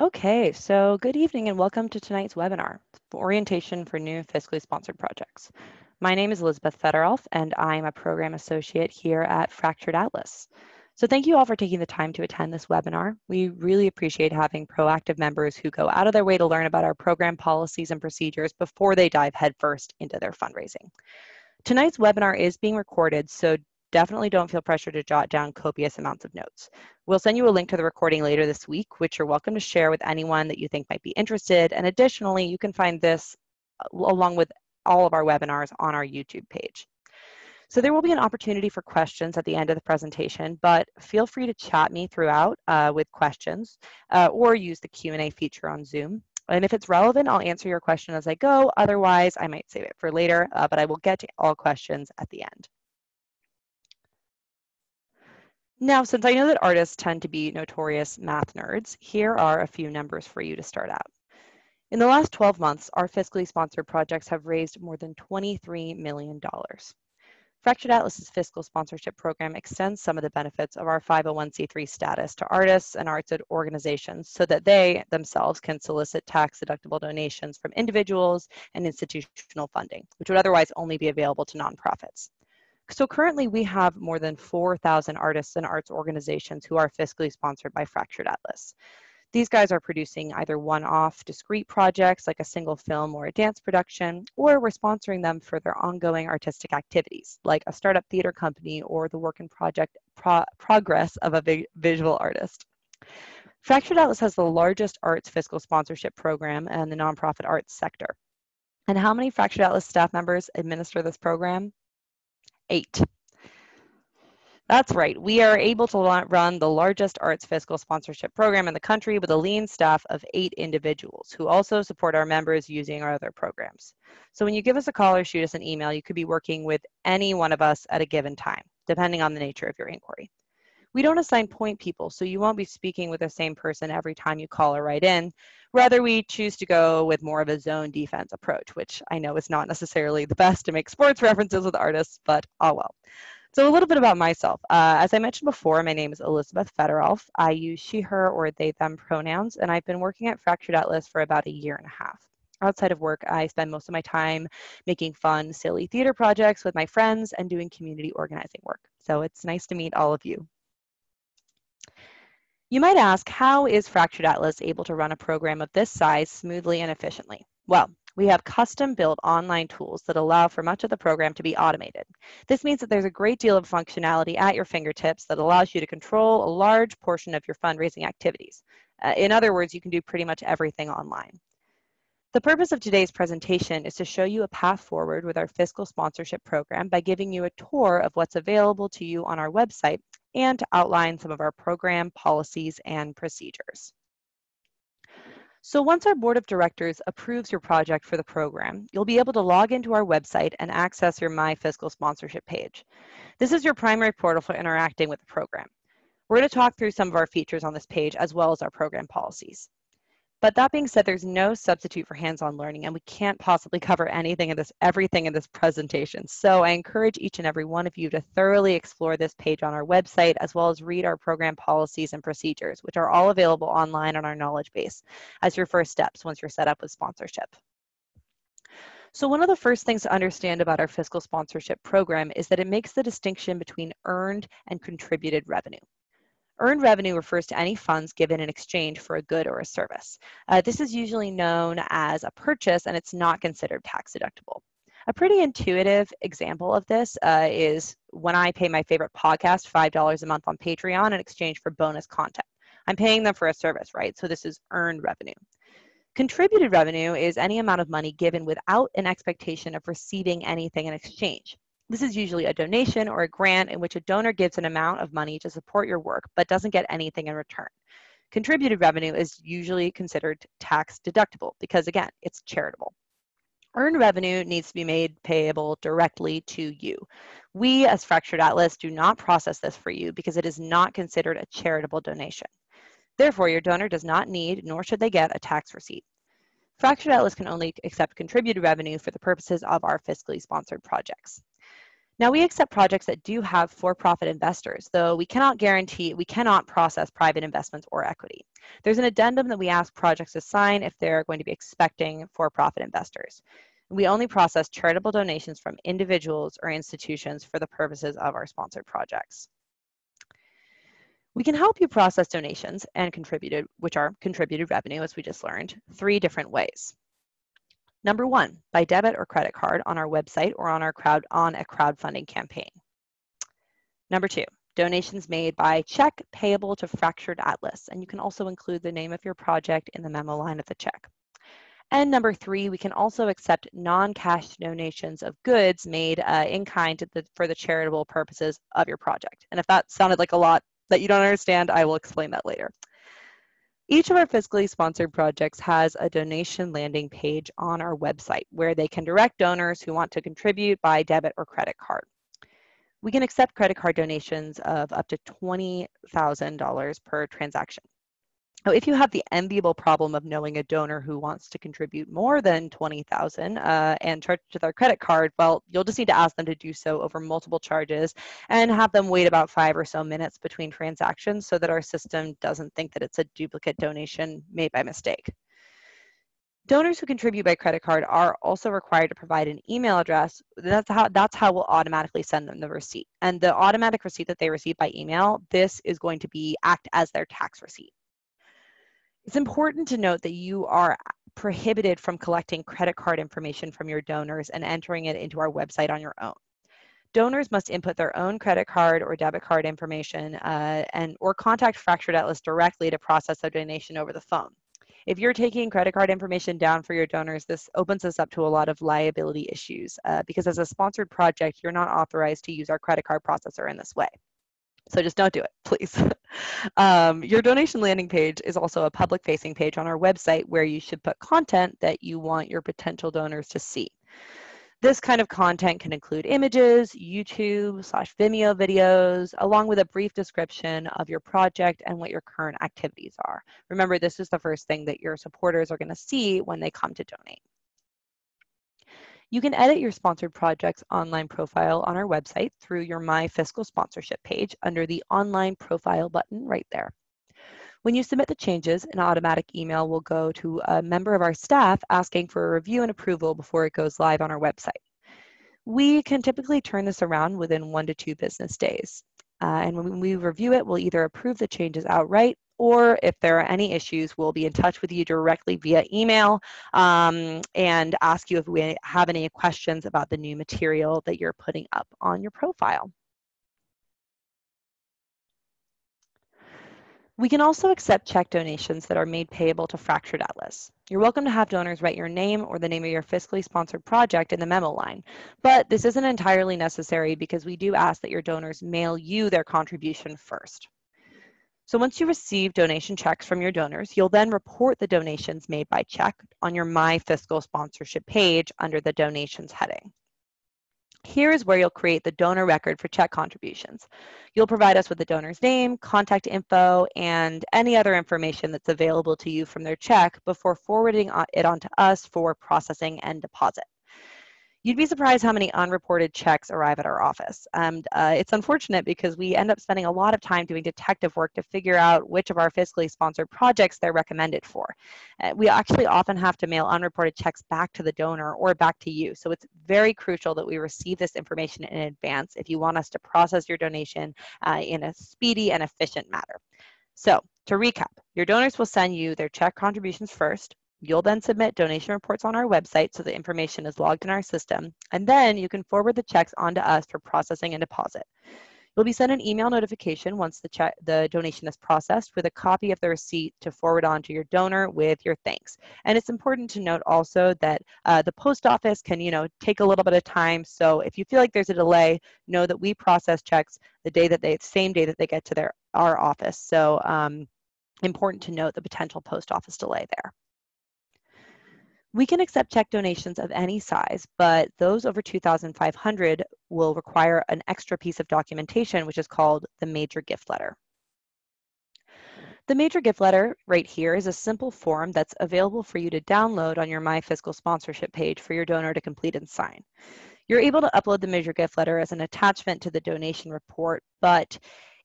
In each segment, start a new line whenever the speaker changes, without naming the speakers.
Okay, so good evening and welcome to tonight's webinar, Orientation for New Fiscally Sponsored Projects. My name is Elizabeth Federolf and I'm a program associate here at Fractured Atlas. So thank you all for taking the time to attend this webinar. We really appreciate having proactive members who go out of their way to learn about our program policies and procedures before they dive headfirst into their fundraising. Tonight's webinar is being recorded, so definitely don't feel pressure to jot down copious amounts of notes. We'll send you a link to the recording later this week, which you're welcome to share with anyone that you think might be interested. And additionally, you can find this along with all of our webinars on our YouTube page. So there will be an opportunity for questions at the end of the presentation, but feel free to chat me throughout with questions or use the Q&A feature on Zoom. And if it's relevant, I'll answer your question as I go. Otherwise, I might save it for later, but I will get to all questions at the end. Now, since I know that artists tend to be notorious math nerds, here are a few numbers for you to start out. In the last 12 months, our fiscally sponsored projects have raised more than $23 million. Fractured Atlas's fiscal sponsorship program extends some of the benefits of our 501c3 status to artists and arts organizations so that they themselves can solicit tax-deductible donations from individuals and institutional funding, which would otherwise only be available to nonprofits. So currently we have more than 4,000 artists and arts organizations who are fiscally sponsored by Fractured Atlas. These guys are producing either one-off discrete projects like a single film or a dance production, or we're sponsoring them for their ongoing artistic activities like a startup theater company or the work in progress of a visual artist. Fractured Atlas has the largest arts fiscal sponsorship program in the nonprofit arts sector. And how many Fractured Atlas staff members administer this program? 8. That's right. We are able to run the largest arts fiscal sponsorship program in the country with a lean staff of 8 individuals who also support our members using our other programs. So when you give us a call or shoot us an email, you could be working with any one of us at a given time, depending on the nature of your inquiry. We don't assign point people, so you won't be speaking with the same person every time you call or write in. Rather, we choose to go with more of a zone defense approach, which I know is not necessarily the best to make sports references with artists, but oh well. So a little bit about myself. As I mentioned before, my name is Elizabeth Federolf. I use she, her, or they, them pronouns, and I've been working at Fractured Atlas for about 1.5 years. Outside of work, I spend most of my time making fun, silly theater projects with my friends and doing community organizing work. So it's nice to meet all of you. You might ask, how is Fractured Atlas able to run a program of this size smoothly and efficiently? Well, we have custom-built online tools that allow for much of the program to be automated. This means that there's a great deal of functionality at your fingertips that allows you to control a large portion of your fundraising activities. In other words, you can do pretty much everything online. The purpose of today's presentation is to show you a path forward with our fiscal sponsorship program by giving you a tour of what's available to you on our website and to outline some of our program policies and procedures. So once our board of directors approves your project for the program, you'll be able to log into our website and access your My Fiscal Sponsorship page. This is your primary portal for interacting with the program. We're going to talk through some of our features on this page as well as our program policies. But that being said, there's no substitute for hands-on learning, and we can't possibly cover everything in this presentation. So I encourage each and every one of you to thoroughly explore this page on our website, as well as read our program policies and procedures, which are all available online on our knowledge base as your first steps once you're set up with sponsorship. So one of the first things to understand about our fiscal sponsorship program is that it makes the distinction between earned and contributed revenue. Earned revenue refers to any funds given in exchange for a good or a service. This is usually known as a purchase, and it's not considered tax deductible. A pretty intuitive example of this is when I pay my favorite podcast $5 a month on Patreon in exchange for bonus content. I'm paying them for a service, right? So this is earned revenue. Contributed revenue is any amount of money given without an expectation of receiving anything in exchange. This is usually a donation or a grant in which a donor gives an amount of money to support your work but doesn't get anything in return. Contributed revenue is usually considered tax deductible because, again, it's charitable. Earned revenue needs to be made payable directly to you. We, as Fractured Atlas, do not process this for you because it is not considered a charitable donation. Therefore, your donor does not need, nor should they get, a tax receipt. Fractured Atlas can only accept contributed revenue for the purposes of our fiscally sponsored projects. Now, we accept projects that do have for-profit investors, though we cannot process private investments or equity. There's an addendum that we ask projects to sign if they're going to be expecting for-profit investors. We only process charitable donations from individuals or institutions for the purposes of our sponsored projects. We can help you process donations and which are contributed revenue, as we just learned, 3 different ways. Number 1, by debit or credit card on our website or on a crowdfunding campaign. Number 2, donations made by check payable to Fractured Atlas, and you can also include the name of your project in the memo line of the check. And number 3, we can also accept non-cash donations of goods made in kind for the charitable purposes of your project. And if that sounded like a lot that you don't understand, I will explain that later. Each of our fiscally sponsored projects has a donation landing page on our website where they can direct donors who want to contribute by debit or credit card. We can accept credit card donations of up to $20,000 per transaction. Now, if you have the enviable problem of knowing a donor who wants to contribute more than $20,000 and charge with their credit card, well, you'll just need to ask them to do so over multiple charges and have them wait about 5 or so minutes between transactions so that our system doesn't think that it's a duplicate donation made by mistake. Donors who contribute by credit card are also required to provide an email address. That's how we'll automatically send them the receipt. And the automatic receipt that they receive by email, this is going to act as their tax receipt. It's important to note that you are prohibited from collecting credit card information from your donors and entering it into our website on your own. Donors must input their own credit card or debit card information or contact Fractured Atlas directly to process their donation over the phone. If you're taking credit card information down for your donors, this opens us up to a lot of liability issues because as a sponsored project, you're not authorized to use our credit card processor in this way. So just don't do it, please. Your donation landing page is also a public-facing page on our website where you should put content that you want your potential donors to see. This kind of content can include images, YouTube/Vimeo videos, along with a brief description of your project and what your current activities are. Remember, this is the first thing that your supporters are going to see when they come to donate. You can edit your sponsored project's online profile on our website through your My Fiscal Sponsorship page under the Online Profile button right there. When you submit the changes, an automatic email will go to a member of our staff asking for a review and approval before it goes live on our website. We can typically turn this around within 1 to 2 business days. And when we review it, we'll either approve the changes outright, or if there are any issues, we'll be in touch with you directly via email and ask you if we have any questions about the new material that you're putting up on your profile. We can also accept check donations that are made payable to Fractured Atlas. You're welcome to have donors write your name or the name of your fiscally sponsored project in the memo line, but this isn't entirely necessary because we do ask that your donors mail you their contribution first. So once you receive donation checks from your donors, you'll then report the donations made by check on your My Fiscal Sponsorship page under the Donations heading. Here is where you'll create the donor record for check contributions. You'll provide us with the donor's name, contact info, and any other information that's available to you from their check before forwarding it on to us for processing and deposit. You'd be surprised how many unreported checks arrive at our office. And it's unfortunate because we end up spending a lot of time doing detective work to figure out which of our fiscally sponsored projects they're recommended for. We actually often have to mail unreported checks back to the donor or back to you. So it's very crucial that we receive this information in advance if you want us to process your donation in a speedy and efficient manner. So to recap, your donors will send you their check contributions first. You'll then submit donation reports on our website so the information is logged in our system, and then you can forward the checks on to us for processing and deposit. You'll be sent an email notification once the donation is processed with a copy of the receipt to forward on to your donor with your thanks. And it's important to note also that the post office can, take a little bit of time. So if you feel like there's a delay, know that we process checks the same day that they get to our office. So important to note the potential post office delay there. We can accept check donations of any size, but those over $2,500 will require an extra piece of documentation, which is called the Major Gift Letter. The Major Gift Letter right here is a simple form that's available for you to download on your My Fiscal Sponsorship page for your donor to complete and sign. You're able to upload the major gift letter as an attachment to the donation report, but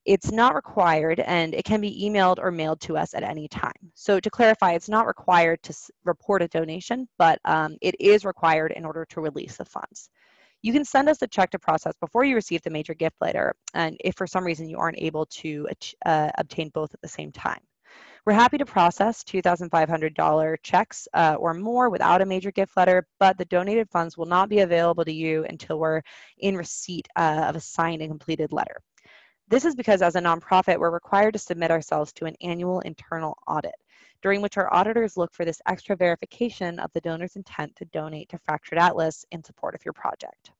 it's not required, and it can be emailed or mailed to us at any time. So to clarify, it's not required to report a donation, but it is required in order to release the funds. You can send us a check to process before you receive the major gift letter, and if for some reason you aren't able to obtain both at the same time. We're happy to process $2,500 checks or more without a major gift letter, but the donated funds will not be available to you until we're in receipt of a signed and completed letter. This is because as a nonprofit, we're required to submit ourselves to an annual internal audit, during which our auditors look for this extra verification of the donor's intent to donate to Fractured Atlas in support of your project.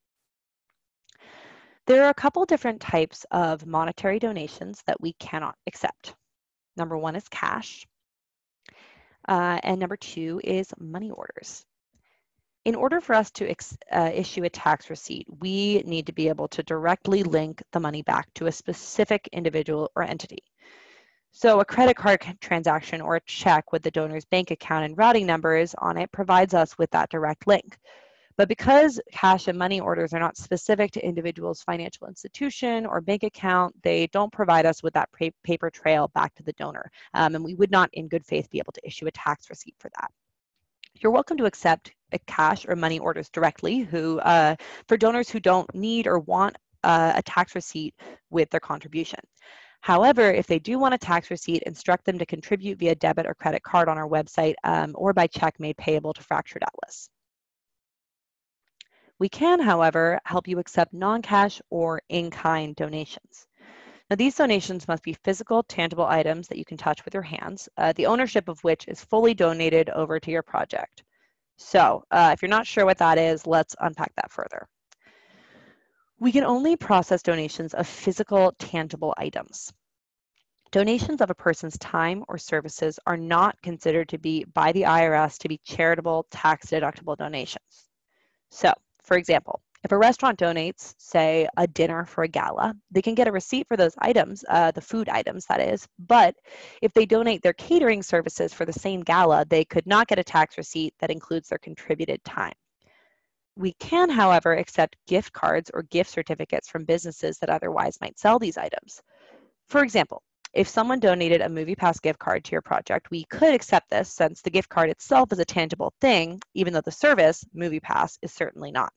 There are a couple different types of monetary donations that we cannot accept. Number one is cash, and number two is money orders. In order for us to issue a tax receipt, we need to be able to directly link the money back to a specific individual or entity. So a credit card transaction or a check with the donor's bank account and routing numbers on it provides us with that direct link. But because cash and money orders are not specific to individuals' financial institution or bank account, they don't provide us with that paper trail back to the donor. And we would not, in good faith, be able to issue a tax receipt for that. You're welcome to accept a cash or money orders directly for donors who don't need or want a tax receipt with their contribution. However, if they do want a tax receipt, instruct them to contribute via debit or credit card on our website or by check made payable to Fractured Atlas. We can, however, help you accept non-cash or in-kind donations. Now, these donations must be physical, tangible items that you can touch with your hands, the ownership of which is fully donated over to your project. So if you're not sure what that is, let's unpack that further. We can only process donations of physical, tangible items. Donations of a person's time or services are not considered to be, by the IRS, to be charitable, tax-deductible donations. So, for example, if a restaurant donates, say, a dinner for a gala, they can get a receipt for those items, the food items, that is, but if they donate their catering services for the same gala, they could not get a tax receipt that includes their contributed time. We can, however, accept gift cards or gift certificates from businesses that otherwise might sell these items. For example, if someone donated a MoviePass gift card to your project, we could accept this since the gift card itself is a tangible thing, even though the service, MoviePass, is certainly not.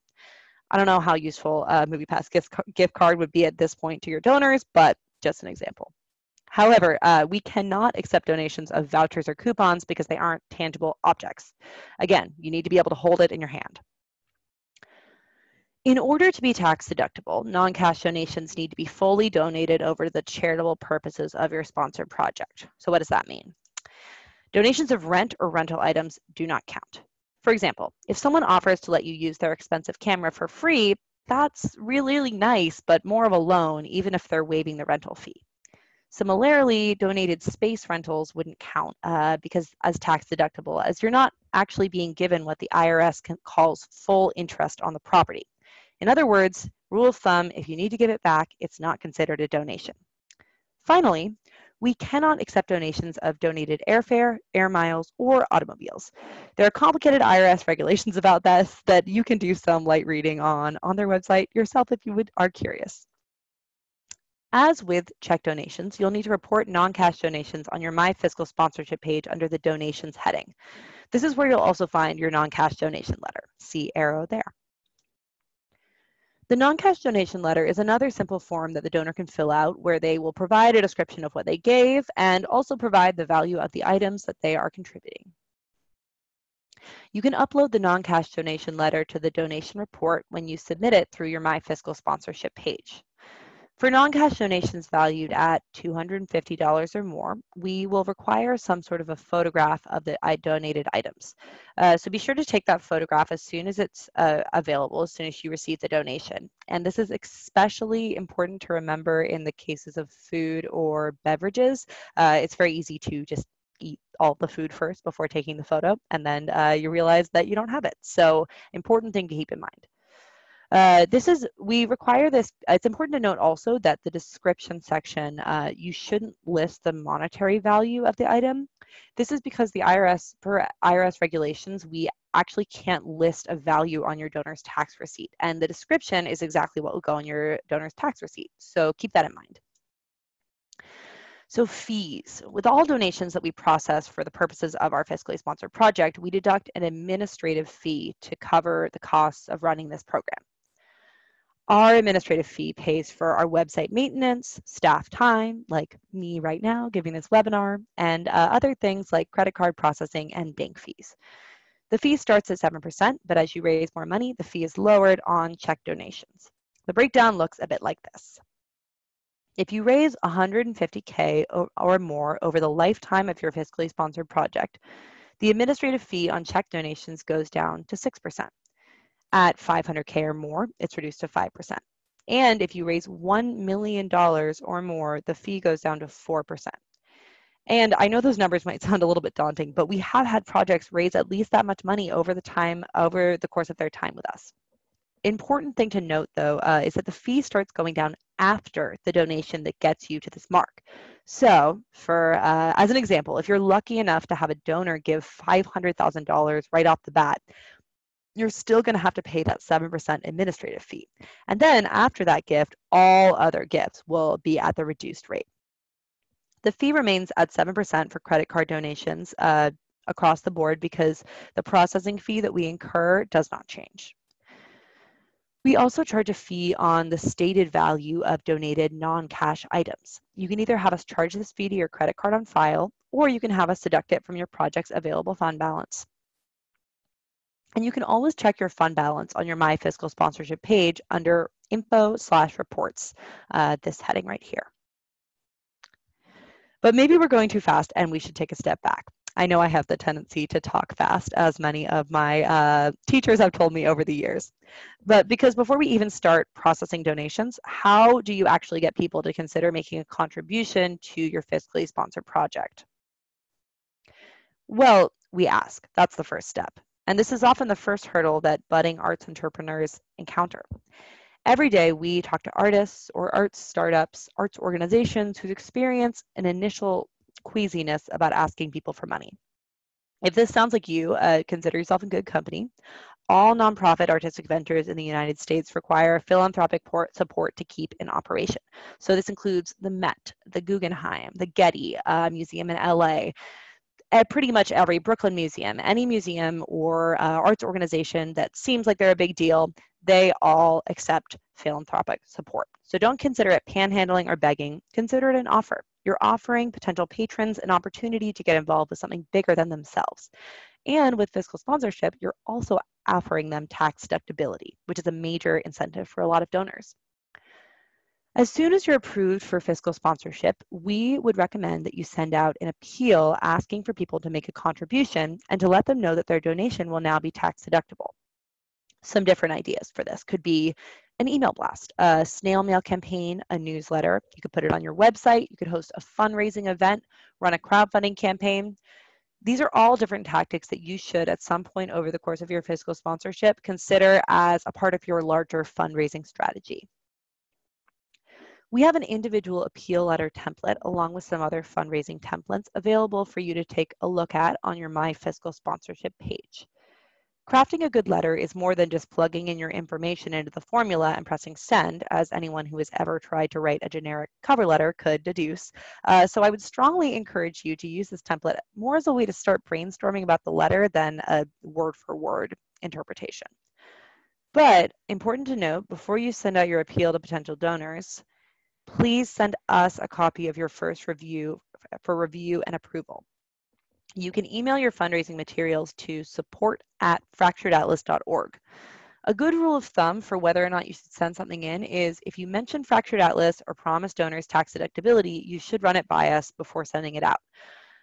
I don't know how useful a MoviePass gift card would be at this point to your donors, but just an example. However, we cannot accept donations of vouchers or coupons because they aren't tangible objects. Again, you need to be able to hold it in your hand. In order to be tax deductible, non-cash donations need to be fully donated over to the charitable purposes of your sponsored project. So what does that mean? Donations of rent or rental items do not count. For example, if someone offers to let you use their expensive camera for free, that's really nice, but more of a loan, even if they're waiving the rental fee. Similarly, donated space rentals wouldn't count because as tax deductible, as you're not actually being given what the IRS calls full interest on the property. In other words, rule of thumb, if you need to give it back, it's not considered a donation. Finally, we cannot accept donations of donated airfare, air miles, or automobiles. There are complicated IRS regulations about this that you can do some light reading on their website yourself if you are curious. As with check donations, you'll need to report non-cash donations on your My Fiscal sponsorship page under the donations heading. This is where you'll also find your non-cash donation letter. See arrow there. The non-cash donation letter is another simple form that the donor can fill out where they will provide a description of what they gave and also provide the value of the items that they are contributing. You can upload the non-cash donation letter to the donation report when you submit it through your My Fiscal sponsorship page. For non-cash donations valued at $250 or more, we will require some sort of a photograph of the donated items. So be sure to take that photograph as soon as it's available, as soon as you receive the donation. And this is especially important to remember in the cases of food or beverages. It's very easy to just eat all the food first before taking the photo, and then you realize that you don't have it. So important thing to keep in mind. We require this. It's important to note also that the description section, you shouldn't list the monetary value of the item. This is because the IRS, per IRS regulations, we actually can't list a value on your donor's tax receipt, and the description is exactly what will go on your donor's tax receipt. So keep that in mind. So fees. With all donations that we process for the purposes of our fiscally sponsored project, we deduct an administrative fee to cover the costs of running this program. Our administrative fee pays for our website maintenance, staff time, like me right now giving this webinar, and other things like credit card processing and bank fees. The fee starts at 7%, but as you raise more money, the fee is lowered on check donations. The breakdown looks a bit like this. If you raise $150K or more over the lifetime of your fiscally sponsored project, the administrative fee on check donations goes down to 6%. At $500K or more, it's reduced to 5%. And if you raise $1 million or more, the fee goes down to 4%. And I know those numbers might sound a little bit daunting, but we have had projects raise at least that much money over the course of their time with us. Important thing to note, though, is that the fee starts going down after the donation that gets you to this mark. So, as an example, if you're lucky enough to have a donor give $500,000 right off the bat, you're still going to have to pay that 7% administrative fee. And then after that gift, all other gifts will be at the reduced rate. The fee remains at 7% for credit card donations across the board because the processing fee that we incur does not change. We also charge a fee on the stated value of donated non-cash items. You can either have us charge this fee to your credit card on file, or you can have us deduct it from your project's available fund balance. And you can always check your fund balance on your My Fiscal Sponsorship page under info/reports, this heading right here. But maybe we're going too fast and we should take a step back. I know I have the tendency to talk fast, as many of my teachers have told me over the years. But because before we even start processing donations, how do you actually get people to consider making a contribution to your fiscally sponsored project? Well, we ask. That's the first step. And this is often the first hurdle that budding arts entrepreneurs encounter. Every day, we talk to artists or arts startups, arts organizations who experience an initial queasiness about asking people for money. If this sounds like you, consider yourself in good company. All nonprofit artistic ventures in the United States require philanthropic support to keep in operation. So this includes the Met, the Guggenheim, the Getty Museum in LA, at pretty much every Brooklyn museum, any museum or arts organization that seems like they're a big deal, they all accept philanthropic support. So don't consider it panhandling or begging, consider it an offer. You're offering potential patrons an opportunity to get involved with something bigger than themselves. And with fiscal sponsorship, you're also offering them tax deductibility, which is a major incentive for a lot of donors. As soon as you're approved for fiscal sponsorship, we would recommend that you send out an appeal asking for people to make a contribution and to let them know that their donation will now be tax deductible. Some different ideas for this could be an email blast, a snail mail campaign, a newsletter. You could put it on your website. You could host a fundraising event, run a crowdfunding campaign. These are all different tactics that you should, at some point over the course of your fiscal sponsorship, consider as a part of your larger fundraising strategy. We have an individual appeal letter template along with some other fundraising templates available for you to take a look at on your My Fiscal Sponsorship page. Crafting a good letter is more than just plugging in your information into the formula and pressing send, as anyone who has ever tried to write a generic cover letter could deduce. So I would strongly encourage you to use this template more as a way to start brainstorming about the letter than a word-for-word interpretation. But important to note, before you send out your appeal to potential donors, please send us a copy of your first review for review and approval. You can email your fundraising materials to support@fracturedatlas.org. A good rule of thumb for whether or not you should send something in is if you mention Fractured Atlas or promise donors tax deductibility, you should run it by us before sending it out.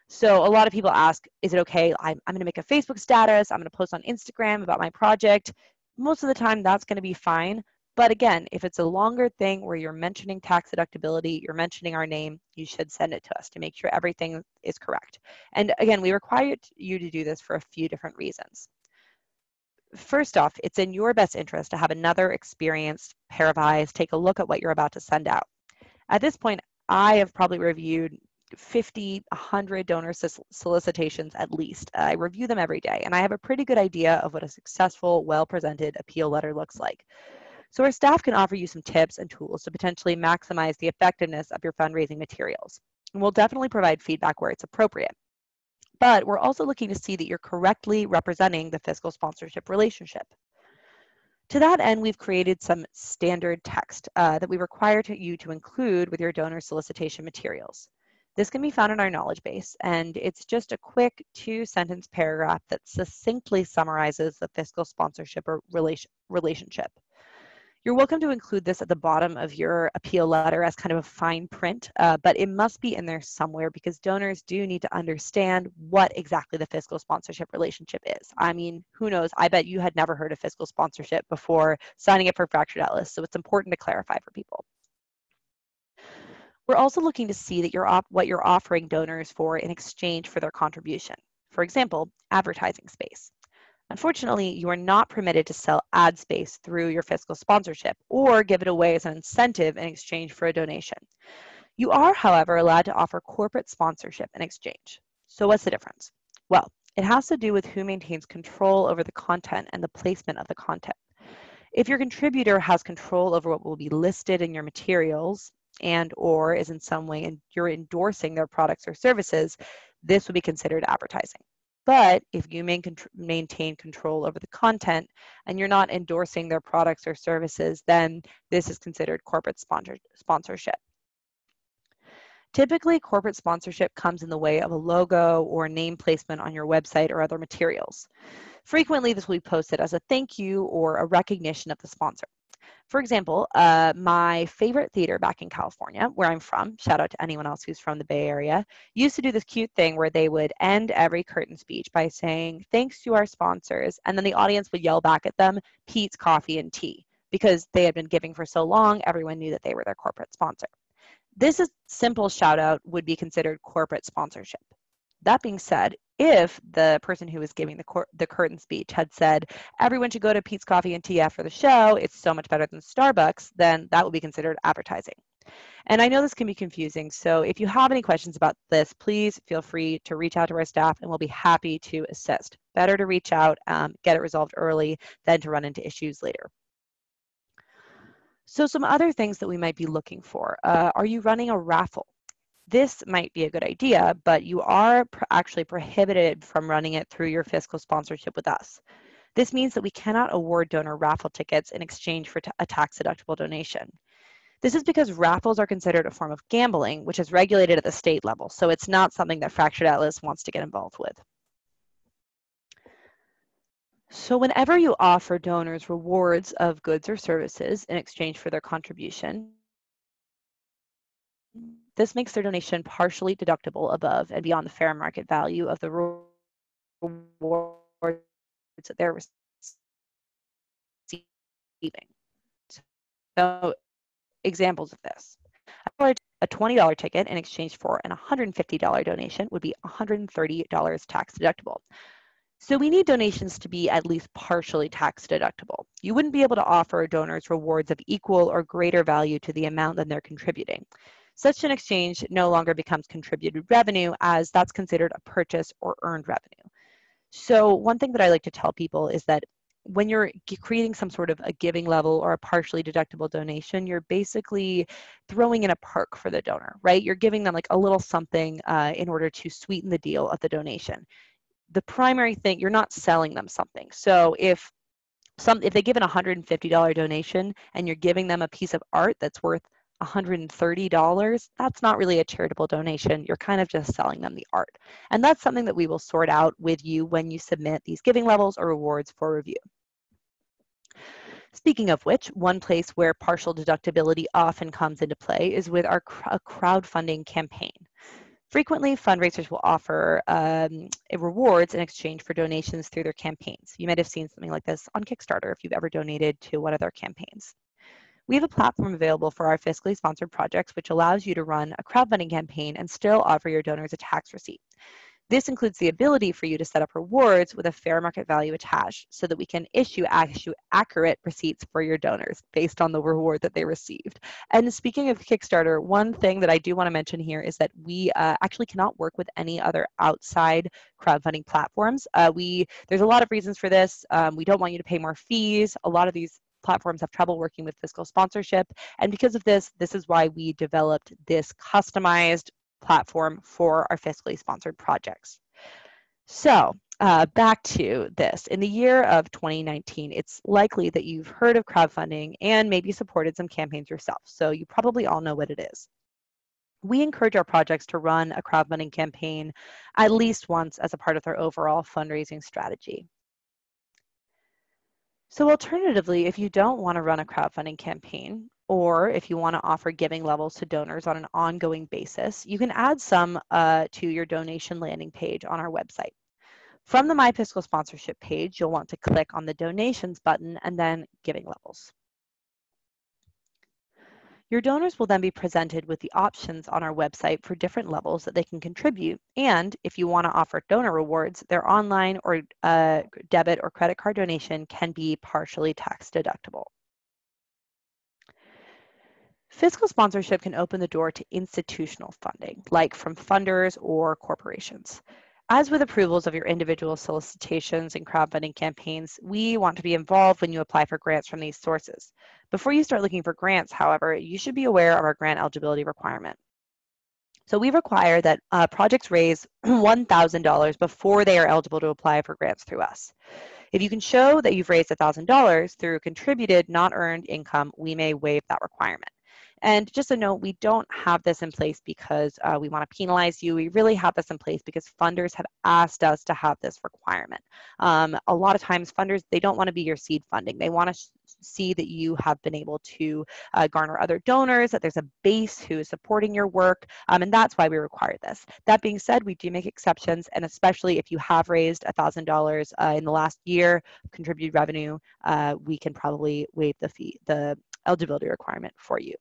So a lot of people ask, is it okay? I'm going to make a Facebook status. I'm going to post on Instagram about my project. Most of the time, that's going to be fine. But again, if it's a longer thing where you're mentioning tax deductibility, you're mentioning our name, you should send it to us to make sure everything is correct. And again, we require you to do this for a few different reasons. First off, it's in your best interest to have another experienced pair of eyes take a look at what you're about to send out. At this point, I have probably reviewed 50, 100 donor solicitations at least. I review them every day, and I have a pretty good idea of what a successful, well-presented appeal letter looks like. So our staff can offer you some tips and tools to potentially maximize the effectiveness of your fundraising materials. And we'll definitely provide feedback where it's appropriate. But we're also looking to see that you're correctly representing the fiscal sponsorship relationship. To that end, we've created some standard text that we require you to include with your donor solicitation materials. This can be found in our knowledge base, and it's just a quick 2-sentence paragraph that succinctly summarizes the fiscal sponsorship or relationship. You're welcome to include this at the bottom of your appeal letter as kind of a fine print, but it must be in there somewhere because donors do need to understand what exactly the fiscal sponsorship relationship is. I mean, who knows? I bet you had never heard of fiscal sponsorship before signing up for Fractured Atlas, so it's important to clarify for people. We're also looking to see that what you're offering donors for in exchange for their contribution. For example, advertising space. Unfortunately, you are not permitted to sell ad space through your fiscal sponsorship or give it away as an incentive in exchange for a donation. You are, however, allowed to offer corporate sponsorship in exchange. So what's the difference? Well, it has to do with who maintains control over the content and the placement of the content. If your contributor has control over what will be listed in your materials and/or is in some way you're endorsing their products or services, this would be considered advertising. But if you maintain control over the content and you're not endorsing their products or services, then this is considered corporate sponsorship. Typically, corporate sponsorship comes in the way of a logo or name placement on your website or other materials. Frequently, this will be posted as a thank you or a recognition of the sponsor. For example, my favorite theater back in California, where I'm from, shout out to anyone else who's from the Bay Area, used to do this cute thing where they would end every curtain speech by saying, thanks to our sponsors, and then the audience would yell back at them, Pete's Coffee and Tea, because they had been giving for so long, everyone knew that they were their corporate sponsor. This simple shout out would be considered corporate sponsorship. That being said, if the person who was giving the curtain speech had said, everyone should go to Pete's Coffee and Tea after the show, it's so much better than Starbucks, then that would be considered advertising. And I know this can be confusing, so if you have any questions about this, please feel free to reach out to our staff and we'll be happy to assist. Better to reach out, get it resolved early than to run into issues later. So some other things that we might be looking for. Are you running a raffle? This might be a good idea, but you are actually prohibited from running it through your fiscal sponsorship with us. This means that we cannot award donor raffle tickets in exchange for a tax-deductible donation. This is because raffles are considered a form of gambling, which is regulated at the state level, so it's not something that Fractured Atlas wants to get involved with. So whenever you offer donors rewards of goods or services in exchange for their contribution, this makes their donation partially deductible above and beyond the fair market value of the rewards that they're receiving. So examples of this. A $20 ticket in exchange for an $150 donation would be $130 tax deductible. So we need donations to be at least partially tax deductible. You wouldn't be able to offer donors rewards of equal or greater value to the amount that they're contributing. Such an exchange no longer becomes contributed revenue, as that's considered a purchase or earned revenue. So one thing that I like to tell people is that when you're creating some sort of a giving level or a partially deductible donation, you're basically throwing in a perk for the donor, right? You're giving them like a little something in order to sweeten the deal of the donation. The primary thing, you're not selling them something. So if they give an $150 donation and you're giving them a piece of art that's worth $130, that's not really a charitable donation. You're kind of just selling them the art. And that's something that we will sort out with you when you submit these giving levels or rewards for review. Speaking of which, one place where partial deductibility often comes into play is with our crowdfunding campaign. Frequently, fundraisers will offer rewards in exchange for donations through their campaigns. You might have seen something like this on Kickstarter if you've ever donated to one of their campaigns. We have a platform available for our fiscally sponsored projects, which allows you to run a crowdfunding campaign and still offer your donors a tax receipt. This includes the ability for you to set up rewards with a fair market value attached so that we can issue accurate receipts for your donors based on the reward that they received. And speaking of Kickstarter, one thing that I do want to mention here is that we actually cannot work with any other outside crowdfunding platforms. There's a lot of reasons for this. We don't want you to pay more fees. A lot of these platforms have trouble working with fiscal sponsorship. And because of this is why we developed this customized platform for our fiscally sponsored projects. So back to this. In the year of 2019, it's likely that you've heard of crowdfunding and maybe supported some campaigns yourself. So you probably all know what it is. We encourage our projects to run a crowdfunding campaign at least once as a part of their overall fundraising strategy. So alternatively, if you don't want to run a crowdfunding campaign, or if you want to offer giving levels to donors on an ongoing basis, you can add some to your donation landing page on our website. From the My Fiscal Sponsorship page, you'll want to click on the Donations button and then Giving Levels. Your donors will then be presented with the options on our website for different levels that they can contribute. And if you want to offer donor rewards, their online or debit or credit card donation can be partially tax deductible. Fiscal sponsorship can open the door to institutional funding, like from funders or corporations. As with approvals of your individual solicitations and crowdfunding campaigns, we want to be involved when you apply for grants from these sources. Before you start looking for grants, however, you should be aware of our grant eligibility requirement. So we require that projects raise $1,000 before they are eligible to apply for grants through us. If you can show that you've raised $1,000 through contributed, not earned income, we may waive that requirement. And just a note, we don't have this in place because we want to penalize you. We really have this in place because funders have asked us to have this requirement. A lot of times funders, they don't want to be your seed funding. They want to see that you have been able to garner other donors, that there's a base who is supporting your work, and that's why we require this. That being said, we do make exceptions, and especially if you have raised $1,000 in the last year, contributed revenue, we can probably waive the eligibility requirement for you.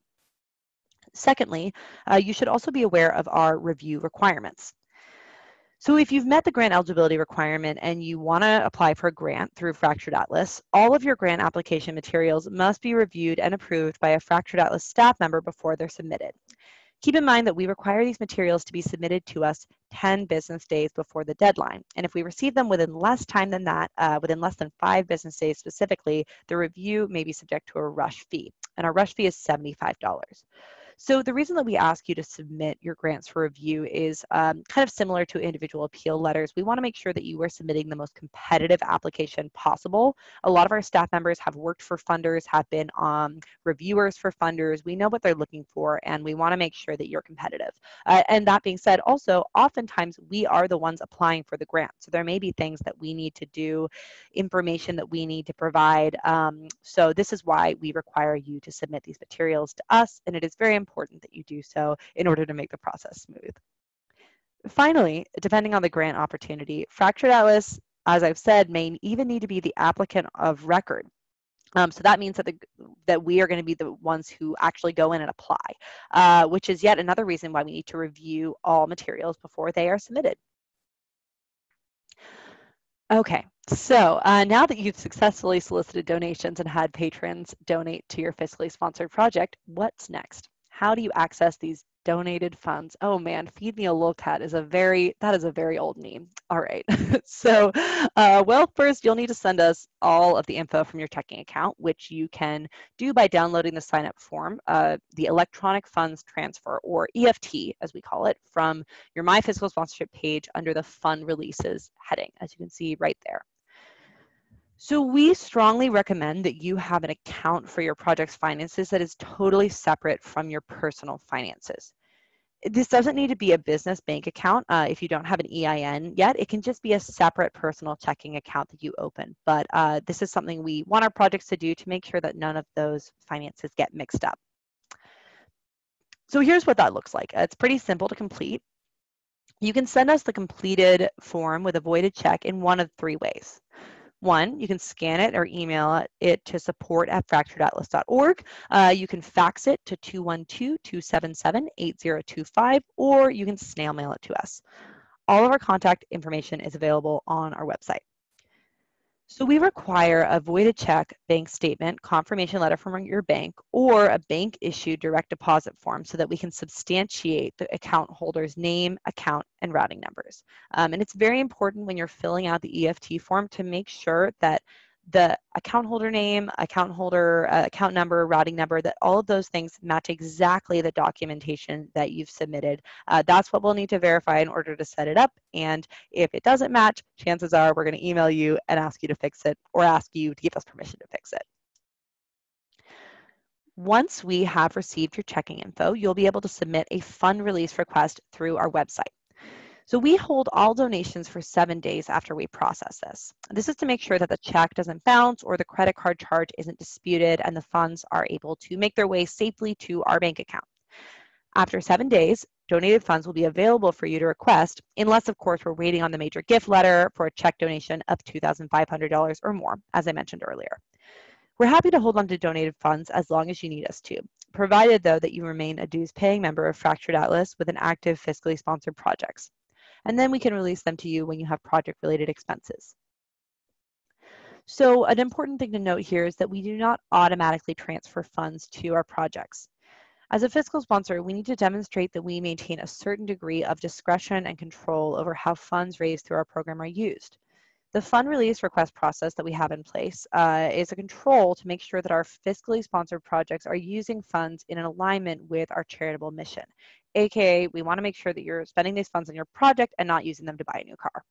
Secondly, you should also be aware of our review requirements. So if you've met the grant eligibility requirement and you want to apply for a grant through Fractured Atlas, all of your grant application materials must be reviewed and approved by a Fractured Atlas staff member before they're submitted. Keep in mind that we require these materials to be submitted to us 10 business days before the deadline. And if we receive them within less time than that, within less than 5 business days specifically, the review may be subject to a rush fee. And our rush fee is $75. So the reason that we ask you to submit your grants for review is kind of similar to individual appeal letters. We want to make sure that you are submitting the most competitive application possible. A lot of our staff members have worked for funders, have been reviewers for funders. We know what they're looking for, and we want to make sure that you're competitive. And that being said, also, oftentimes we are the ones applying for the grant. So there may be things that we need to do, information that we need to provide. So this is why we require you to submit these materials to us, and it is very important that you do so in order to make the process smooth. Finally, depending on the grant opportunity, Fractured Atlas, as I've said, may even need to be the applicant of record. So that means that we are going to be the ones who actually go in and apply, which is yet another reason why we need to review all materials before they are submitted. Okay, so now that you've successfully solicited donations and had patrons donate to your fiscally sponsored project, what's next? How do you access these donated funds? Oh man, Feed Me a Lolcat is a very old meme. All right, so well, first you'll need to send us all of the info from your checking account, which you can do by downloading the sign up form, the electronic funds transfer, or EFT as we call it, from your My Fiscal Sponsorship page under the Fund Releases heading, as you can see right there. So we strongly recommend that you have an account for your project's finances that is totally separate from your personal finances. This doesn't need to be a business bank account if you don't have an EIN yet. It can just be a separate personal checking account that you open. But this is something we want our projects to do to make sure that none of those finances get mixed up. So here's what that looks like. It's pretty simple to complete. You can send us the completed form with a voided check in one of 3 ways. One, you can scan it or email it to support@fracturedatlas.org. You can fax it to 212-277-8025, or you can snail mail it to us. All of our contact information is available on our website. So we require a voided check, bank statement, confirmation letter from your bank, or a bank-issued direct deposit form so that we can substantiate the account holder's name, account, and routing numbers. And it's very important when you're filling out the EFT form to make sure that the account holder name, account holder, account number, routing number, that all of those things match exactly the documentation that you've submitted. That's what we'll need to verify in order to set it up. And if it doesn't match, chances are we're going to email you and ask you to fix it or ask you to give us permission to fix it. Once we have received your checking info, you'll be able to submit a fund release request through our website. So we hold all donations for 7 days after we process this. This is to make sure that the check doesn't bounce or the credit card charge isn't disputed and the funds are able to make their way safely to our bank account. After 7 days, donated funds will be available for you to request, unless, of course, we're waiting on the major gift letter for a check donation of $2,500 or more, as I mentioned earlier. We're happy to hold on to donated funds as long as you need us to, provided, though, that you remain a dues-paying member of Fractured Atlas with an active fiscally sponsored projects. And then we can release them to you when you have project-related expenses. So an important thing to note here is that we do not automatically transfer funds to our projects. As a fiscal sponsor, we need to demonstrate that we maintain a certain degree of discretion and control over how funds raised through our program are used. The fund release request process that we have in place is a control to make sure that our fiscally sponsored projects are using funds in alignment with our charitable mission. AKA, we want to make sure that you're spending these funds on your project and not using them to buy a new car.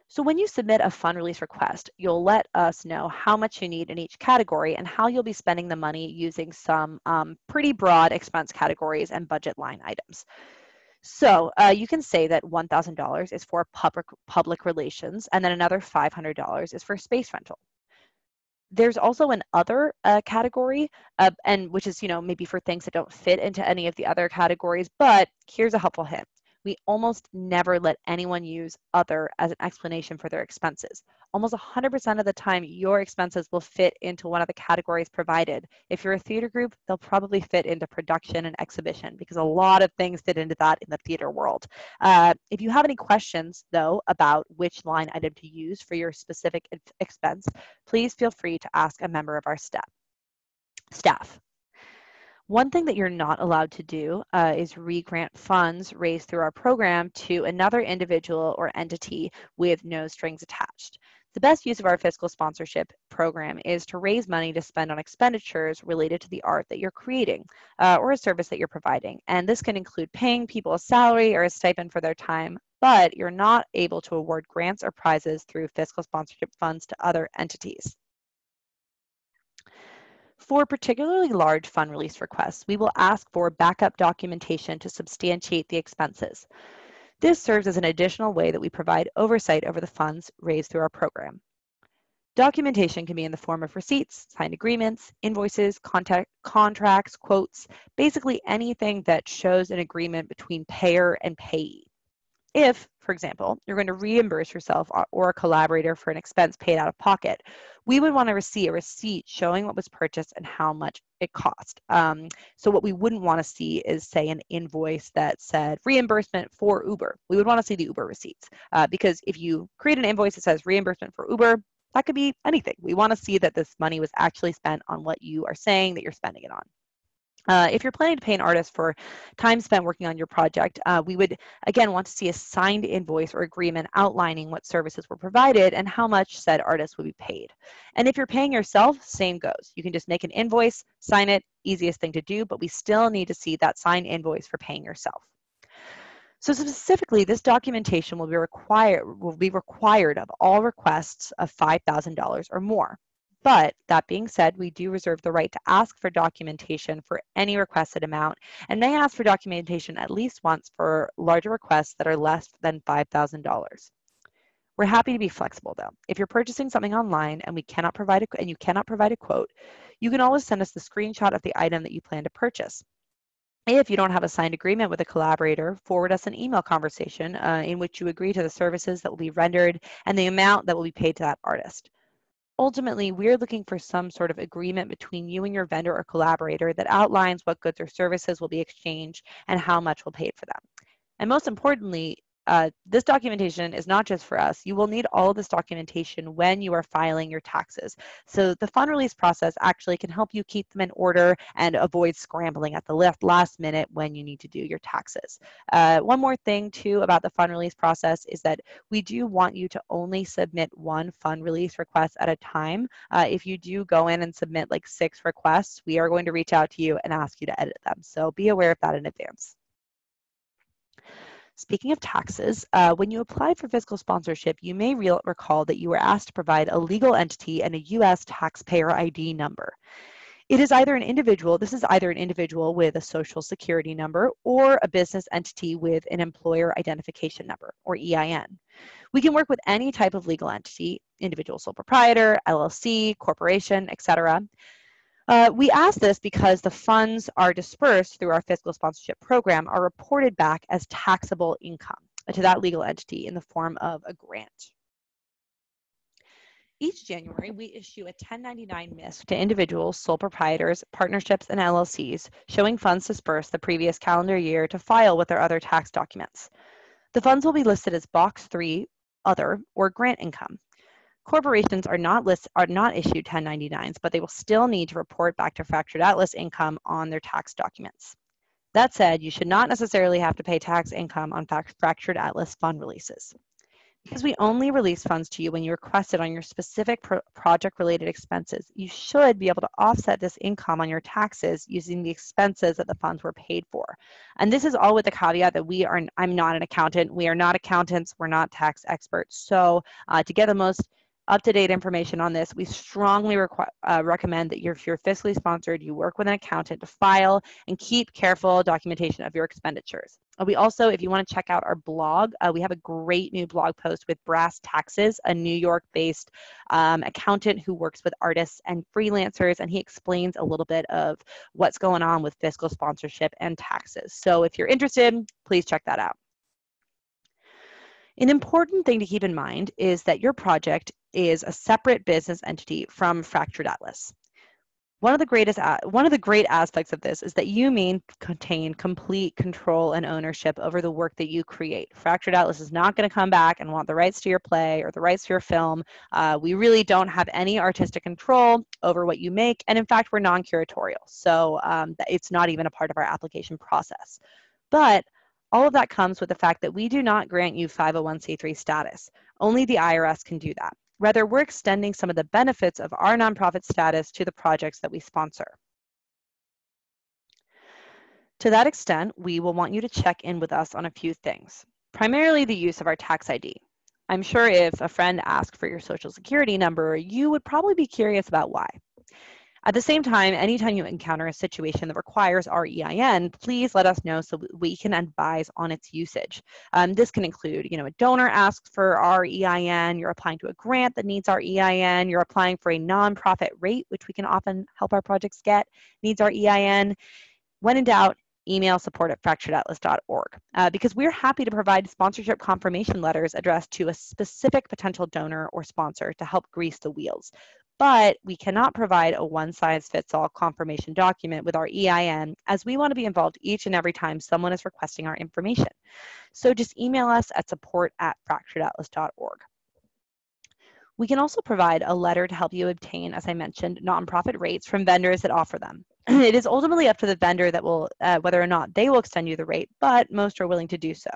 So when you submit a fund release request, you'll let us know how much you need in each category and how you'll be spending the money using some pretty broad expense categories and budget line items. So you can say that $1,000 is for public relations, and then another $500 is for space rental. There's also an other category, and which is, maybe for things that don't fit into any of the other categories, but here's a helpful hint. We almost never let anyone use other as an explanation for their expenses. Almost 100% of the time, your expenses will fit into one of the categories provided. If you're a theater group, they'll probably fit into production and exhibition because a lot of things fit into that in the theater world. If you have any questions, though, about which line item to use for your specific expense, please feel free to ask a member of our staff. One thing that you're not allowed to do is re-grant funds raised through our program to another individual or entity with no strings attached. The best use of our fiscal sponsorship program is to raise money to spend on expenditures related to the art that you're creating or a service that you're providing. And this can include paying people a salary or a stipend for their time, but you're not able to award grants or prizes through fiscal sponsorship funds to other entities. For particularly large fund release requests, we will ask for backup documentation to substantiate the expenses. This serves as an additional way that we provide oversight over the funds raised through our program. Documentation can be in the form of receipts, signed agreements, invoices, contracts, quotes, basically anything that shows an agreement between payer and payee. If, for example, you're going to reimburse yourself or a collaborator for an expense paid out of pocket, we would want to see a receipt showing what was purchased and how much it cost. So what we wouldn't want to see is, say, an invoice that said reimbursement for Uber. We would want to see the Uber receipts because if you create an invoice that says reimbursement for Uber, that could be anything. We want to see that this money was actually spent on what you are saying that you're spending it on. If you're planning to pay an artist for time spent working on your project, we would, again, want to see a signed invoice or agreement outlining what services were provided and how much said artist would be paid. And if you're paying yourself, same goes. You can just make an invoice, sign it, easiest thing to do, but we still need to see that signed invoice for paying yourself. So specifically, this documentation will be required of all requests of $5,000 or more. But that being said, we do reserve the right to ask for documentation for any requested amount and may ask for documentation at least once for larger requests that are less than $5,000. We're happy to be flexible though. If you're purchasing something online and you cannot provide a quote, you can always send us the screenshot of the item that you plan to purchase. If you don't have a signed agreement with a collaborator, forward us an email conversation in which you agree to the services that will be rendered and the amount that will be paid to that artist. Ultimately, we're looking for some sort of agreement between you and your vendor or collaborator that outlines what goods or services will be exchanged and how much will be paid for them. And most importantly, this documentation is not just for us. You will need all of this documentation when you are filing your taxes. So the fund release process actually can help you keep them in order and avoid scrambling at the last minute when you need to do your taxes. One more thing too about the fund release process is that we do want you to only submit one fund release request at a time. If you do go in and submit like 6 requests, we are going to reach out to you and ask you to edit them. So be aware of that in advance. Speaking of taxes, when you applied for fiscal sponsorship, you may recall that you were asked to provide a legal entity and a U.S. taxpayer ID number. This is either an individual with a social security number or a business entity with an employer identification number, or EIN. We can work with any type of legal entity, individual sole proprietor, LLC, corporation, etc. We ask this because the funds are dispersed through our fiscal sponsorship program are reported back as taxable income to that legal entity in the form of a grant. Each January, we issue a 1099 MISC to individuals, sole proprietors, partnerships, and LLCs showing funds dispersed the previous calendar year to file with their other tax documents. The funds will be listed as Box 3, Other, or Grant Income. Corporations are not issued 1099s, but they will still need to report back to Fractured Atlas income on their tax documents. That said, you should not necessarily have to pay tax income on Fractured Atlas fund releases. Because we only release funds to you when you request it on your specific project-related expenses, you should be able to offset this income on your taxes using the expenses that the funds were paid for. And this is all with the caveat that I'm not an accountant. We are not accountants. We're not tax experts. So to get the most up-to-date information on this, we strongly recommend that if you're fiscally sponsored, you work with an accountant to file and keep careful documentation of your expenditures. We also, if you want to check out our blog, we have a great new blog post with Brass Taxes, a New York-based accountant who works with artists and freelancers, and he explains a little bit of what's going on with fiscal sponsorship and taxes. So if you're interested, please check that out. An important thing to keep in mind is that your project is a separate business entity from Fractured Atlas. One of the great aspects of this is that you maintain complete control and ownership over the work that you create. Fractured Atlas is not going to come back and want the rights to your play or the rights to your film. We really don't have any artistic control over what you make, and in fact, we're non-curatorial, so it's not even a part of our application process. But all of that comes with the fact that we do not grant you 501c3 status. Only the IRS can do that. Rather, we're extending some of the benefits of our nonprofit status to the projects that we sponsor. To that extent, we will want you to check in with us on a few things, primarily the use of our tax ID. I'm sure if a friend asked for your social security number, you would probably be curious about why. At the same time, anytime you encounter a situation that requires our EIN, please let us know so we can advise on its usage. This can include, a donor asks for our EIN, you're applying to a grant that needs our EIN, you're applying for a nonprofit rate, which we can often help our projects get, needs our EIN. When in doubt, email support@fracturedatlas.org because we're happy to provide sponsorship confirmation letters addressed to a specific potential donor or sponsor to help grease the wheels. But we cannot provide a one-size-fits-all confirmation document with our EIN, as we want to be involved each and every time someone is requesting our information. So just email us at support@fracturedatlas.org. We can also provide a letter to help you obtain, as I mentioned, nonprofit rates from vendors that offer them. It is ultimately up to the vendor that will, whether or not they will extend you the rate, but most are willing to do so.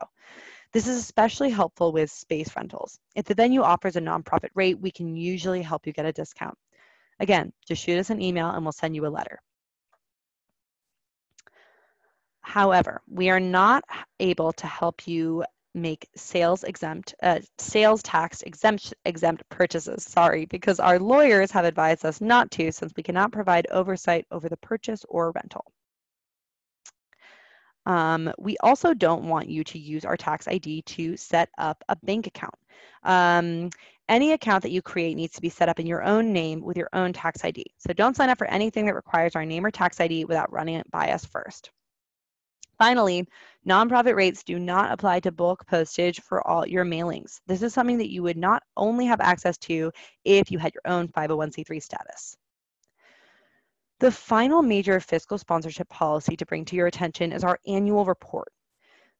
This is especially helpful with space rentals. If the venue offers a nonprofit rate, we can usually help you get a discount. Again, just shoot us an email and we'll send you a letter. However, we are not able to help you make sales tax exempt purchases, because our lawyers have advised us not to, since we cannot provide oversight over the purchase or rental. We also don't want you to use our tax ID to set up a bank account. Any account that you create needs to be set up in your own name with your own tax ID. So don't sign up for anything that requires our name or tax ID without running it by us first. Finally, nonprofit rates do not apply to bulk postage for all your mailings. This is something that you would not only have access to if you had your own 501c3 status. The final major fiscal sponsorship policy to bring to your attention is our annual report.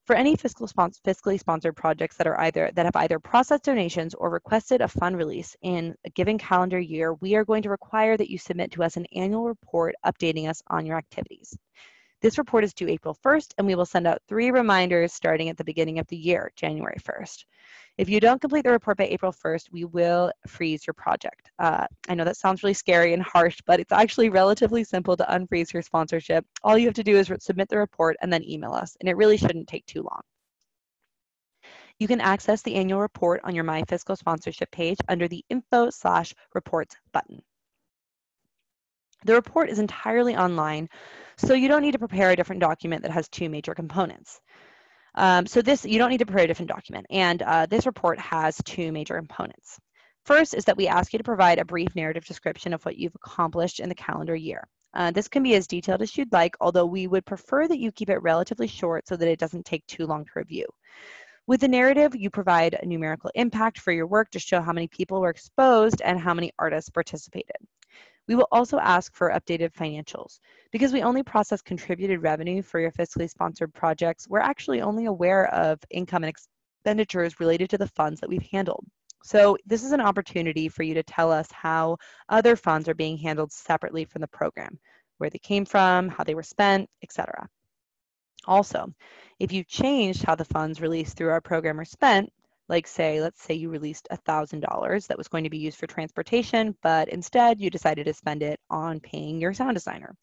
For any fiscally sponsored projects that have either processed donations or requested a fund release in a given calendar year, we are going to require that you submit to us an annual report updating us on your activities. This report is due April 1st, and we will send out 3 reminders starting at the beginning of the year, January 1st. If you don't complete the report by April 1st, we will freeze your project. I know that sounds really scary and harsh, but it's actually relatively simple to unfreeze your sponsorship. All you have to do is submit the report and then email us, and it really shouldn't take too long. You can access the annual report on your My Fiscal Sponsorship page under the Info/Reports button. The report is entirely online, so you don't need to prepare a different document that has 2 major components. You don't need to prepare a different document, and this report has 2 major components. First is that we ask you to provide a brief narrative description of what you've accomplished in the calendar year. This can be as detailed as you'd like, although we would prefer that you keep it relatively short so that it doesn't take too long to review. With the narrative, you provide a numerical impact for your work to show how many people were exposed and how many artists participated. We will also ask for updated financials. Because we only process contributed revenue for your fiscally sponsored projects, we're actually only aware of income and expenditures related to the funds that we've handled. So this is an opportunity for you to tell us how other funds are being handled separately from the program, where they came from, how they were spent, etc. Also, if you changed how the funds released through our program are spent, let's say you released $1,000 that was going to be used for transportation, but instead you decided to spend it on paying your sound designer.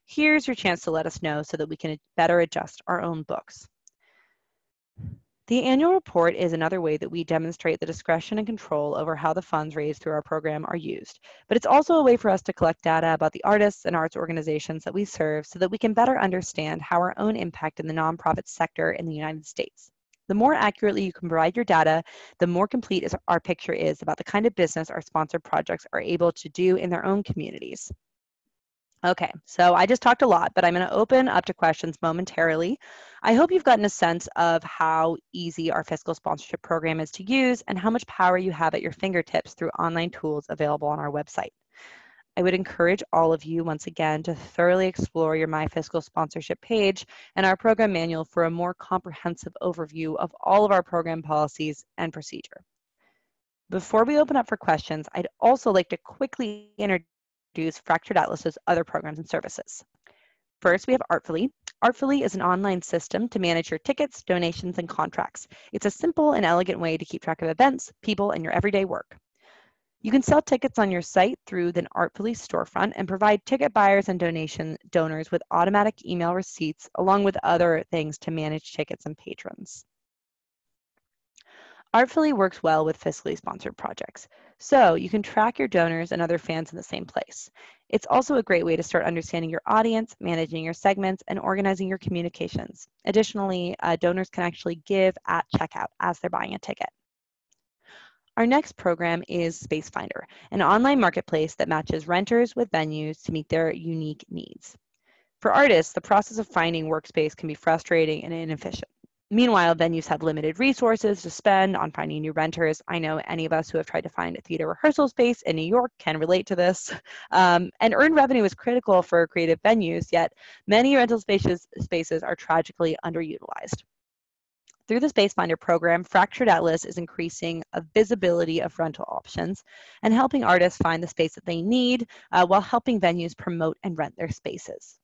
Here's your chance to let us know so that we can better adjust our own books. The annual report is another way that we demonstrate the discretion and control over how the funds raised through our program are used, but it's also a way for us to collect data about the artists and arts organizations that we serve so that we can better understand how our own impact in the nonprofit sector in the United States. The more accurately you can provide your data, the more complete our picture is about the kind of business our sponsored projects are able to do in their own communities. Okay, so I just talked a lot, but I'm going to open up to questions momentarily. I hope you've gotten a sense of how easy our fiscal sponsorship program is to use and how much power you have at your fingertips through online tools available on our website. I would encourage all of you, once again, to thoroughly explore your My Fiscal Sponsorship page and our program manual for a more comprehensive overview of all of our program policies and procedure. Before we open up for questions, I'd also like to quickly introduce Fractured Atlas's other programs and services. First, we have Artfully. Artfully is an online system to manage your tickets, donations, and contracts. It's a simple and elegant way to keep track of events, people, and your everyday work. You can sell tickets on your site through the Artfully storefront and provide ticket buyers and donors with automatic email receipts along with other things to manage tickets and patrons. Artfully works well with fiscally sponsored projects, so you can track your donors and other fans in the same place. It's also a great way to start understanding your audience, managing your segments, and organizing your communications. Additionally, donors can actually give at checkout as they're buying a ticket. Our next program is Space Finder, an online marketplace that matches renters with venues to meet their unique needs. For artists, the process of finding workspace can be frustrating and inefficient. Meanwhile, venues have limited resources to spend on finding new renters. I know any of us who have tried to find a theater rehearsal space in New York can relate to this. And earned revenue is critical for creative venues, yet many rental spaces are tragically underutilized. Through the Space Finder program, Fractured Atlas is increasing a visibility of rental options and helping artists find the space that they need while helping venues promote and rent their spaces.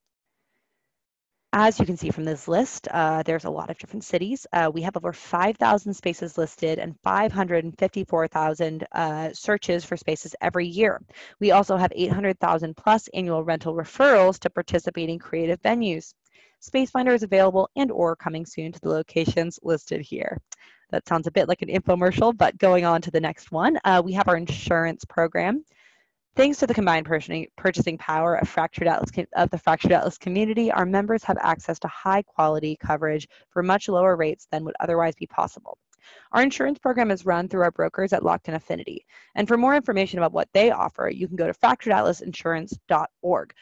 As you can see from this list, there's a lot of different cities. We have over 5,000 spaces listed and 554,000 searches for spaces every year. We also have 800,000 plus annual rental referrals to participating creative venues. Space Finder is available and/or coming soon to the locations listed here. That sounds a bit like an infomercial, but going on to the next one, we have our insurance program. Thanks to the combined purchasing power of the Fractured Atlas community, our members have access to high-quality coverage for much lower rates than would otherwise be possible. Our insurance program is run through our brokers at Lockton Affinity. And for more information about what they offer, you can go to fracturedatlasinsurance.org.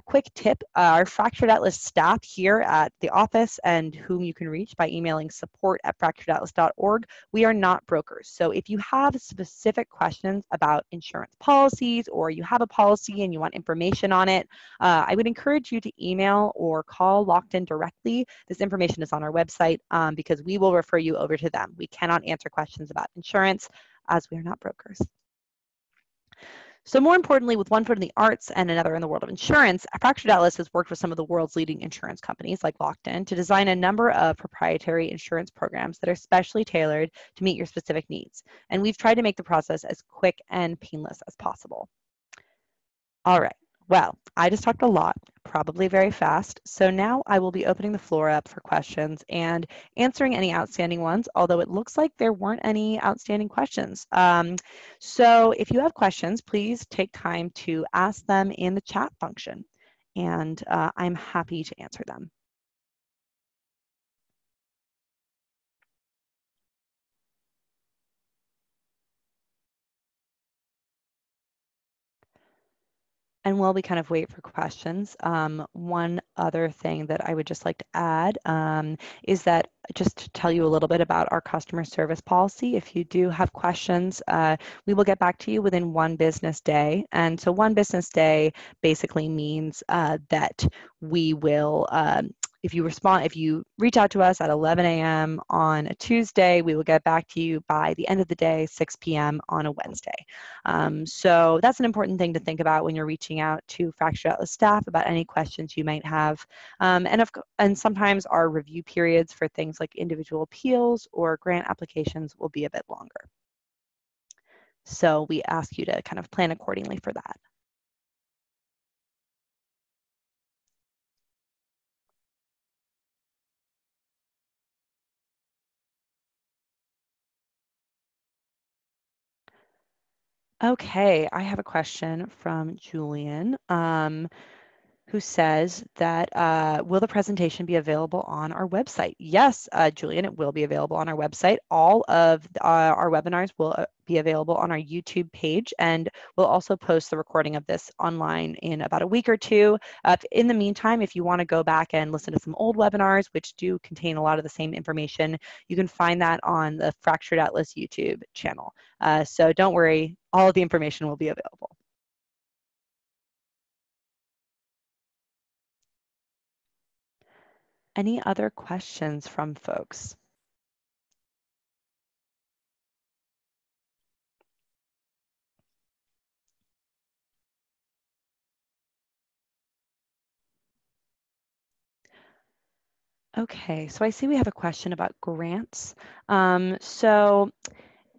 Quick tip, our Fractured Atlas staff here at the office, and whom you can reach by emailing support@fracturedatlas.org, we are not brokers. So if you have specific questions about insurance policies, or you have a policy and you want information on it, I would encourage you to email or call Locked In directly. This information is on our website because we will refer you over to them. We cannot answer questions about insurance as we are not brokers. So more importantly, with one foot in the arts and another in the world of insurance, Fractured Atlas has worked with some of the world's leading insurance companies like Locked In to design a number of proprietary insurance programs that are specially tailored to meet your specific needs. And we've tried to make the process as quick and painless as possible. All right. Well, I just talked a lot, probably very fast. So now I will be opening the floor up for questions and answering any outstanding ones, although it looks like there weren't any outstanding questions. So if you have questions, please take time to ask them in the chat function, and I'm happy to answer them. And while we kind of wait for questions, one other thing that I would just like to add is that just to tell you a little bit about our customer service policy. If you do have questions, we will get back to you within 1 business day. And so 1 business day basically means that we will if you reach out to us at 11 a.m. on a Tuesday, we will get back to you by the end of the day, 6 p.m. on a Wednesday. So that's an important thing to think about when you're reaching out to Fractured Atlas staff about any questions you might have. And sometimes our review periods for things like individual appeals or grant applications will be a bit longer. So we ask you to kind of plan accordingly for that. Okay, I have a question from Julian, who says that, will the presentation be available on our website? Yes, Julian, it will be available on our website. All of our webinars will be available on our YouTube page, and we'll also post the recording of this online in about a week or two. In the meantime, if you want to go back and listen to some old webinars, which do contain a lot of the same information, you can find that on the Fractured Atlas YouTube channel. So don't worry, all of the information will be available. Any other questions from folks? Okay, so I see we have a question about grants. So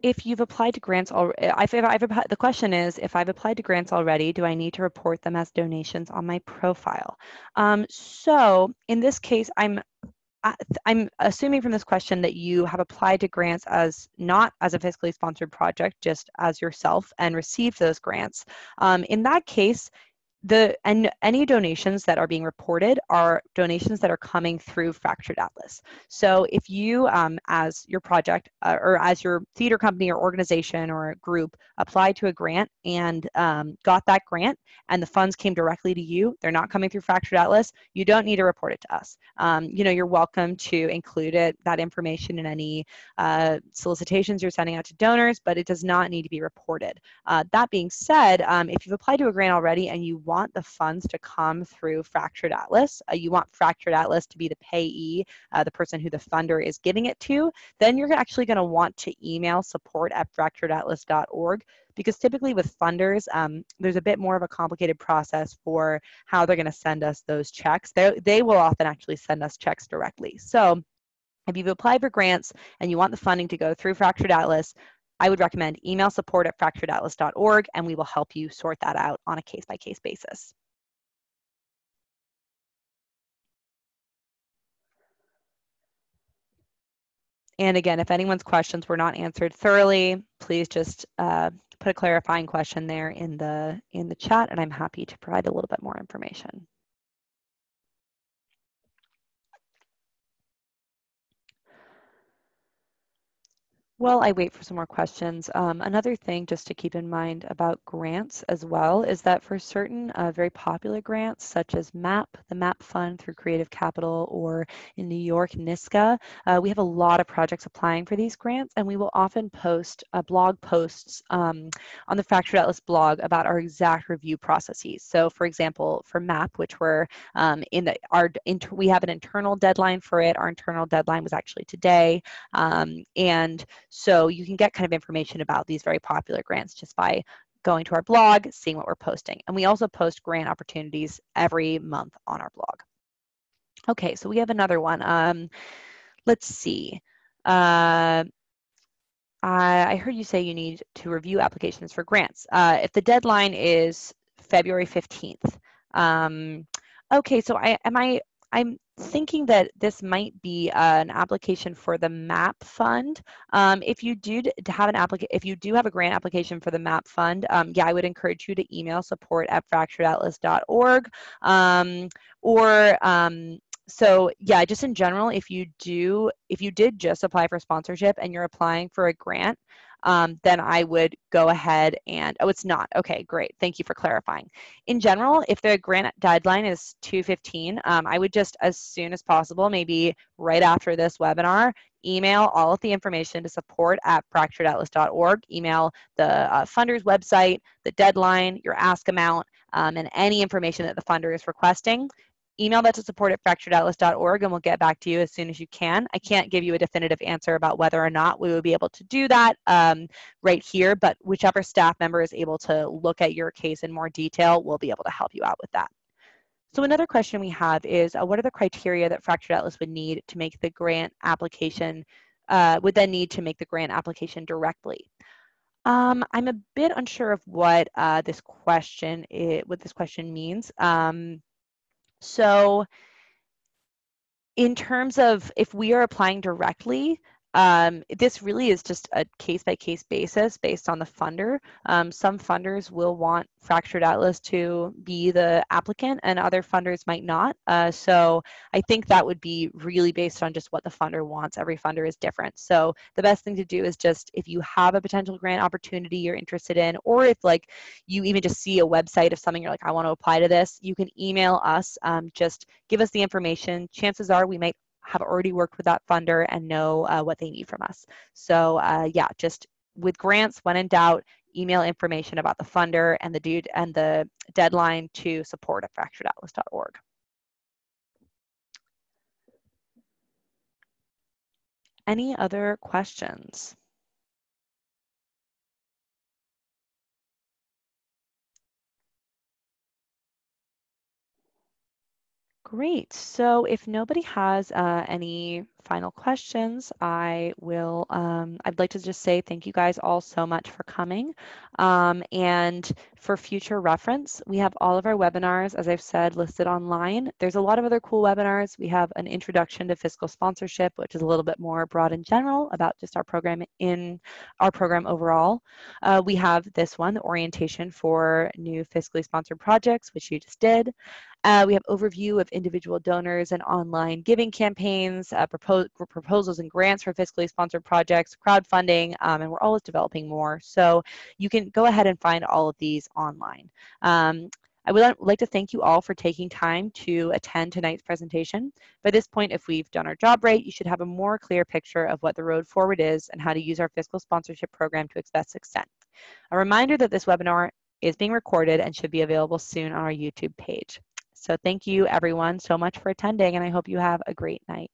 if you've applied to grants already, the question is, if I've applied to grants already, do I need to report them as donations on my profile? So in this case, I'm assuming from this question that you have applied to grants as not as a fiscally sponsored project, just as yourself, and received those grants. In that case, any donations that are being reported are donations that are coming through Fractured Atlas. So if you, as your project or as your theater company or organization or group, applied to a grant and got that grant and the funds came directly to you, they're not coming through Fractured Atlas, you don't need to report it to us. You're welcome to include that information in any solicitations you're sending out to donors, but it does not need to be reported. That being said, if you've applied to a grant already and you want the funds to come through Fractured Atlas, you want Fractured Atlas to be the payee, the person who the funder is giving it to, then you're actually going to want to email support@fracturedatlas.org, because typically with funders, there's a bit more of a complicated process for how they're going to send us those checks. They will often actually send us checks directly. So if you've applied for grants and you want the funding to go through Fractured Atlas, I would recommend email support@fracturedatlas.org, and we will help you sort that out on a case-by-case basis. And again, if anyone's questions were not answered thoroughly, please just put a clarifying question there in the chat, and I'm happy to provide a little bit more information. While I wait for some more questions, another thing just to keep in mind about grants as well is that for certain very popular grants, such as MAP, the MAP Fund through Creative Capital, or in New York, NISCA, we have a lot of projects applying for these grants, and we will often post blog posts on the Fractured Atlas blog about our exact review processes. So for example, for MAP, which we're we have an internal deadline for it. Our internal deadline was actually today, and so you can get kind of information about these very popular grants just by going to our blog, seeing what we're posting. And we also post grant opportunities every month on our blog. Okay, so we have another one. Let's see. I heard you say you need to review applications for grants. If the deadline is February 15th. Okay, so I'm thinking that this might be an application for the MAP fund. If you do have a grant application for the MAP fund, yeah, I would encourage you to email support@fracturedatlas.org, so yeah, just in general, if you did just apply for sponsorship and you're applying for a grant, then I would go ahead and, oh, it's not. Okay, great. Thank you for clarifying. In general, if the grant deadline is 2/15, I would just, as soon as possible, maybe right after this webinar, email all of the information to support@fracturedatlas.org. Email the funder's website, the deadline, your ask amount, and any information that the funder is requesting. Email that to support@fracturedatlas.org and we'll get back to you as soon as you can. I can't give you a definitive answer about whether or not we will be able to do that right here, but whichever staff member is able to look at your case in more detail will be able to help you out with that. So another question we have is, what are the criteria that Fractured Atlas would need to make the grant application, directly? I'm a bit unsure of what this question means. So in terms of if we are applying directly, this really is just a case-by-case basis based on the funder. Some funders will want Fractured Atlas to be the applicant and other funders might not. So I think that would be really based on just what the funder wants. Every funder is different. So the best thing to do is just, if you have a potential grant opportunity you're interested in, or if like you even just see a website of something you're like, I want to apply to this, you can email us, just give us the information. Chances are we might have already worked with that funder and know what they need from us. So yeah, just with grants, when in doubt, email information about the funder and the deadline to support@fracturedatlas.org. Any other questions? Great. So if nobody has any final questions, I'd like to just say thank you guys all so much for coming. And for future reference, we have all of our webinars, as I've said, listed online. There's a lot of other cool webinars. We have an introduction to fiscal sponsorship, which is a little bit more broad and general about just our program overall. We have this one, the orientation for new fiscally sponsored projects, which you just did. We have overview of individual donors and online giving campaigns, proposals and grants for fiscally sponsored projects, crowdfunding, and we're always developing more. So you can go ahead and find all of these online. I would like to thank you all for taking time to attend tonight's presentation. By this point, if we've done our job right, you should have a more clear picture of what the road forward is and how to use our fiscal sponsorship program to its best extent. A reminder that this webinar is being recorded and should be available soon on our YouTube page. So thank you everyone so much for attending, and I hope you have a great night.